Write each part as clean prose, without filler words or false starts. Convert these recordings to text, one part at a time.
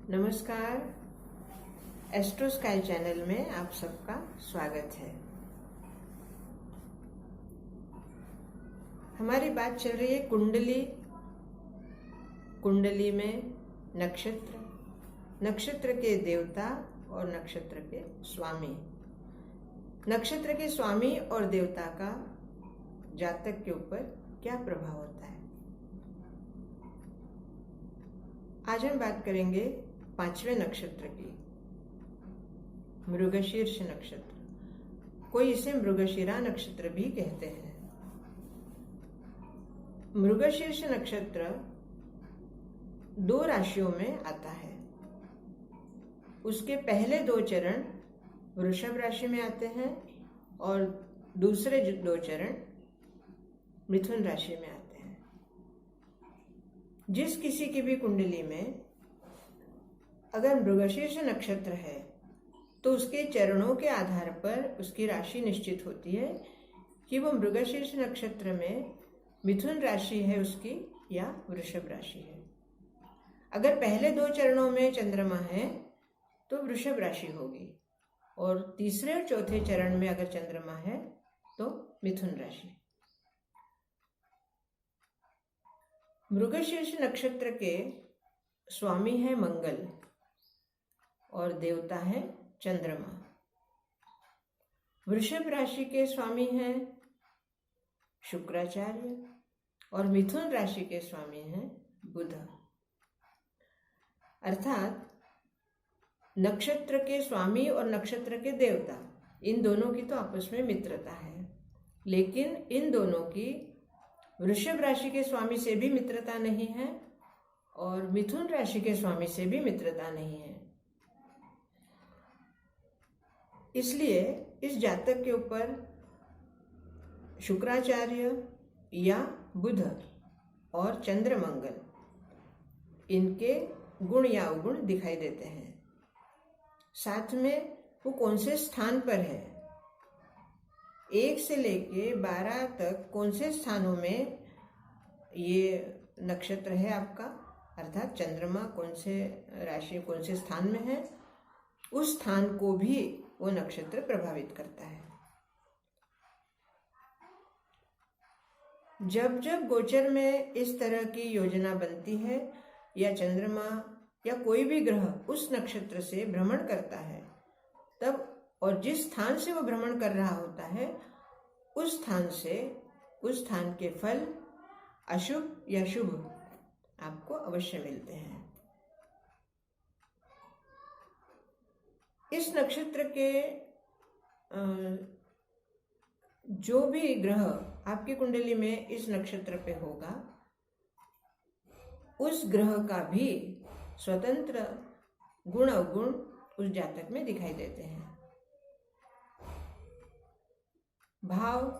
नमस्कार। Astro sky channel में आप सबका स्वागत है। हमारी बात चल रही है कुंडली में नक्षत्र के देवता और नक्षत्र के स्वामी। नक्षत्र के स्वामी और देवता का जातक के ऊपर क्या प्रभाव होता है। आज हम बात करेंगे 5वें नक्षत्र की, मृगशीर्ष नक्षत्र। कोई इसे मृगशिरा नक्षत्र भी कहते हैं। मृगशीर्ष नक्षत्र 2 राशियों में आता है। उसके पहले 2 चरण वृषभ राशि में आते हैं और दूसरे 2 चरण मिथुन राशि में आते हैं। जिस किसी की भी कुंडली में अगर मृगशीर्ष नक्षत्र है तो उसके चरणों के आधार पर उसकी राशि निश्चित होती है कि वो मृगशीर्ष नक्षत्र में मिथुन राशि है उसकी या वृषभ राशि है। अगर पहले 2 चरणों में चंद्रमा है तो वृषभ राशि होगी और तीसरे और चौथे चरण में अगर चंद्रमा है तो मिथुन राशि। मृगशीर्ष नक्षत्र के स्वामी है मंगल और देवता है चंद्रमा। वृषभ राशि के स्वामी हैं शुक्राचार्य और मिथुन राशि के स्वामी हैं बुध। अर्थात नक्षत्र के स्वामी और नक्षत्र के देवता, इन दोनों की तो आपस में मित्रता है, लेकिन इन दोनों की वृषभ राशि के स्वामी से भी मित्रता नहीं है और मिथुन राशि के स्वामी से भी मित्रता नहीं है। इसलिए इस जातक के ऊपर शुक्राचार्य या बुध और चंद्र मंगल, इनके गुण या अवगुण दिखाई देते हैं। साथ में वो कौन से स्थान पर है, 1 से लेके 12 तक कौन से स्थानों में ये नक्षत्र है आपका, अर्थात चंद्रमा कौन से राशि कौन से स्थान में है, उस स्थान को भी वो नक्षत्र प्रभावित करता है। जब जब गोचर में इस तरह की योजना बनती है या चंद्रमा या कोई भी ग्रह उस नक्षत्र से भ्रमण करता है तब, और जिस स्थान से वो भ्रमण कर रहा होता है उस स्थान के फल अशुभ या शुभ आपको अवश्य मिलते हैं। इस नक्षत्र के जो भी ग्रह आपकी कुंडली में इस नक्षत्र पे होगा, उस ग्रह का भी स्वतंत्र गुण अवगुण उस जातक में दिखाई देते हैं। भाव,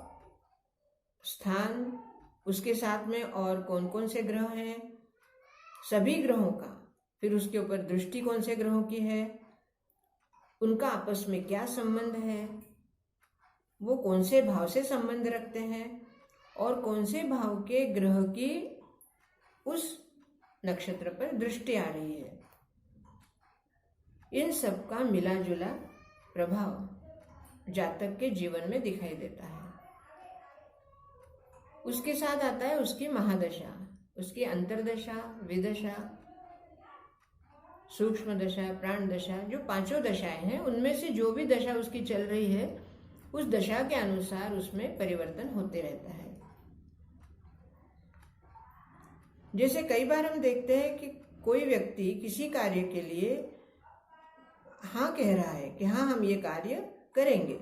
स्थान, उसके साथ में और कौन कौन से ग्रह हैं, सभी ग्रहों का, फिर उसके ऊपर दृष्टि कौन से ग्रहों की है, उनका आपस में क्या संबंध है, वो कौन से भाव से संबंध रखते हैं और कौन से भाव के ग्रह की उस नक्षत्र पर दृष्टि आ रही है, इन सब का मिला जुला प्रभाव जातक के जीवन में दिखाई देता है। उसके साथ आता है उसकी महादशा, उसकी अंतर्दशा, विदशा, सूक्ष्म दशा, प्राण दशा, जो 5 दशाएं हैं उनमें से जो भी दशा उसकी चल रही है उस दशा के अनुसार उसमें परिवर्तन होते रहता है। जैसे कई बार हम देखते हैं कि कोई व्यक्ति किसी कार्य के लिए हाँ कह रहा है कि हाँ हम ये कार्य करेंगे,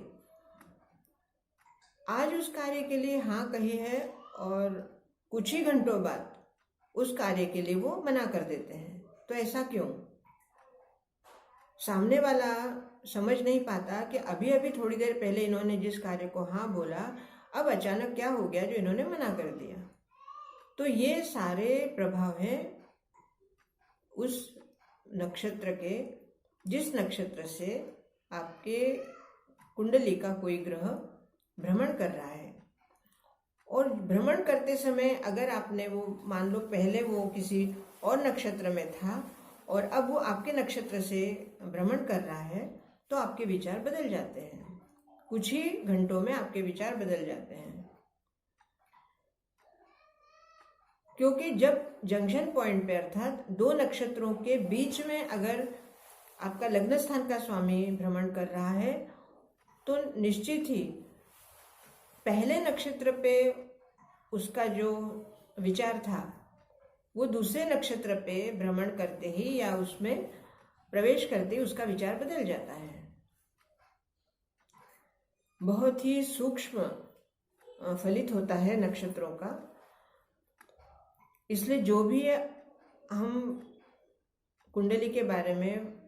आज उस कार्य के लिए हाँ कही है और कुछ ही घंटों बाद उस कार्य के लिए वो मना कर देते हैं। तो ऐसा क्यों? सामने वाला समझ नहीं पाता कि अभी अभी थोड़ी देर पहले इन्होंने जिस कार्य को हाँ बोला, अब अचानक क्या हो गया जो इन्होंने मना कर दिया। तो ये सारे प्रभाव हैं उस नक्षत्र के, जिस नक्षत्र से आपके कुंडली का कोई ग्रह भ्रमण कर रहा है। और भ्रमण करते समय अगर आपने वो मान लो पहले वो किसी और नक्षत्र में था और अब वो आपके नक्षत्र से भ्रमण कर रहा है, तो आपके विचार बदल जाते हैं। कुछ ही घंटों में आपके विचार बदल जाते हैं, क्योंकि जब जंक्शन पॉइंट पे अर्थात दो नक्षत्रों के बीच में अगर आपका लग्न स्थान का स्वामी भ्रमण कर रहा है, तो निश्चित ही पहले नक्षत्र पे उसका जो विचार था वो दूसरे नक्षत्र पे भ्रमण करते ही या उसमें प्रवेश करते ही उसका विचार बदल जाता है। बहुत ही सूक्ष्म फलित होता है नक्षत्रों का। इसलिए जो भी हम कुंडली के बारे में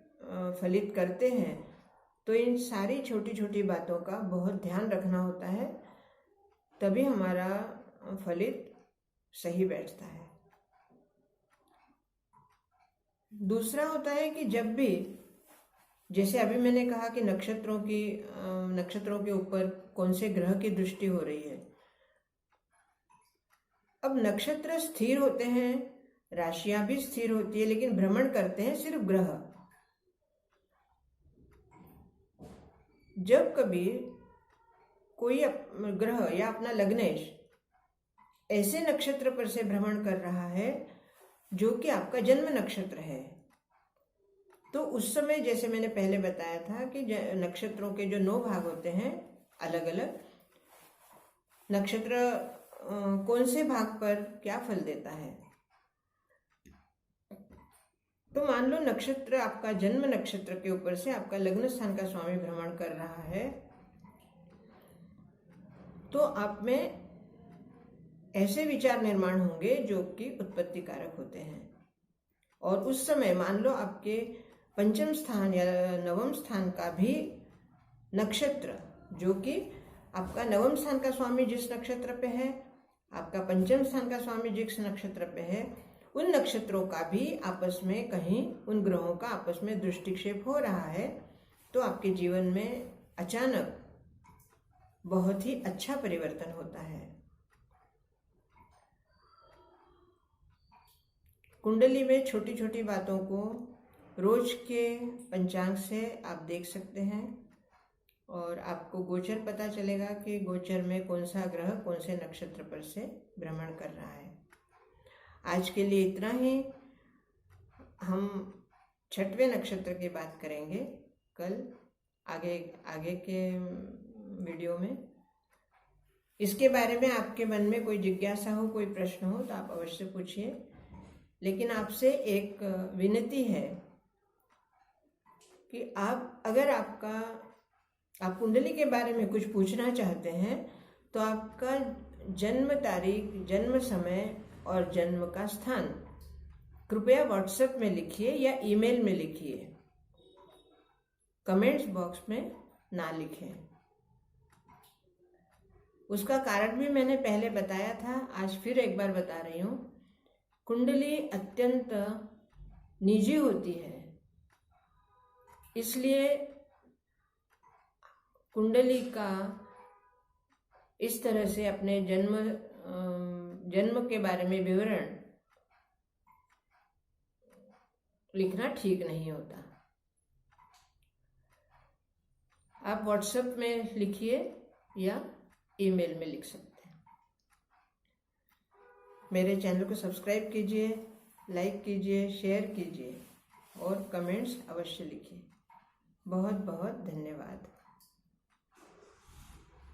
फलित करते हैं, तो इन सारी छोटी छोटी बातों का बहुत ध्यान रखना होता है, तभी हमारा फलित सही बैठता है। दूसरा होता है कि जब भी, जैसे अभी मैंने कहा कि नक्षत्रों के ऊपर कौन से ग्रह की दृष्टि हो रही है। अब नक्षत्र स्थिर होते हैं, राशियां भी स्थिर होती है, लेकिन भ्रमण करते हैं सिर्फ ग्रह। जब कभी कोई ग्रह या अपना लग्नेश ऐसे नक्षत्र पर से भ्रमण कर रहा है जो कि आपका जन्म नक्षत्र है, तो उस समय जैसे मैंने पहले बताया था कि नक्षत्रों के जो 9 भाग होते हैं अलग अलग, नक्षत्र कौन से भाग पर क्या फल देता है। तो मान लो नक्षत्र आपका जन्म नक्षत्र के ऊपर से आपका लग्न स्थान का स्वामी भ्रमण कर रहा है, तो आप में ऐसे विचार निर्माण होंगे जो कि उत्पत्ति कारक होते हैं। और उस समय मान लो आपके पंचम स्थान या नवम स्थान का भी नक्षत्र, जो कि आपका नवम स्थान का स्वामी जिस नक्षत्र पे है, आपका पंचम स्थान का स्वामी जिस नक्षत्र पे है, उन नक्षत्रों का भी आपस में कहीं, उन ग्रहों का आपस में दृष्टिक्षेप हो रहा है, तो आपके जीवन में अचानक बहुत ही अच्छा परिवर्तन होता है। कुंडली में छोटी छोटी बातों को रोज के पंचांग से आप देख सकते हैं और आपको गोचर पता चलेगा कि गोचर में कौन सा ग्रह कौन से नक्षत्र पर से भ्रमण कर रहा है। आज के लिए इतना ही। हम 6वें नक्षत्र की बात करेंगे कल आगे के वीडियो में। इसके बारे में आपके मन में कोई जिज्ञासा हो, कोई प्रश्न हो, तो आप अवश्य पूछिए। लेकिन आपसे एक विनती है कि अगर आप कुंडली के बारे में कुछ पूछना चाहते हैं, तो आपका जन्म तारीख, जन्म समय और जन्म का स्थान कृपया व्हाट्सएप में लिखिए या ईमेल में लिखिए, कमेंट्स बॉक्स में ना लिखें। उसका कारण भी मैंने पहले बताया था, आज फिर एक बार बता रही हूँ। कुंडली अत्यंत निजी होती है, इसलिए कुंडली का इस तरह से अपने जन्म के बारे में विवरण लिखना ठीक नहीं होता। आप व्हाट्सएप में लिखिए या ईमेल में लिख सकते हैं। मेरे चैनल को सब्सक्राइब कीजिए, लाइक कीजिए, शेयर कीजिए और कमेंट्स अवश्य लिखिए। बहुत बहुत धन्यवाद।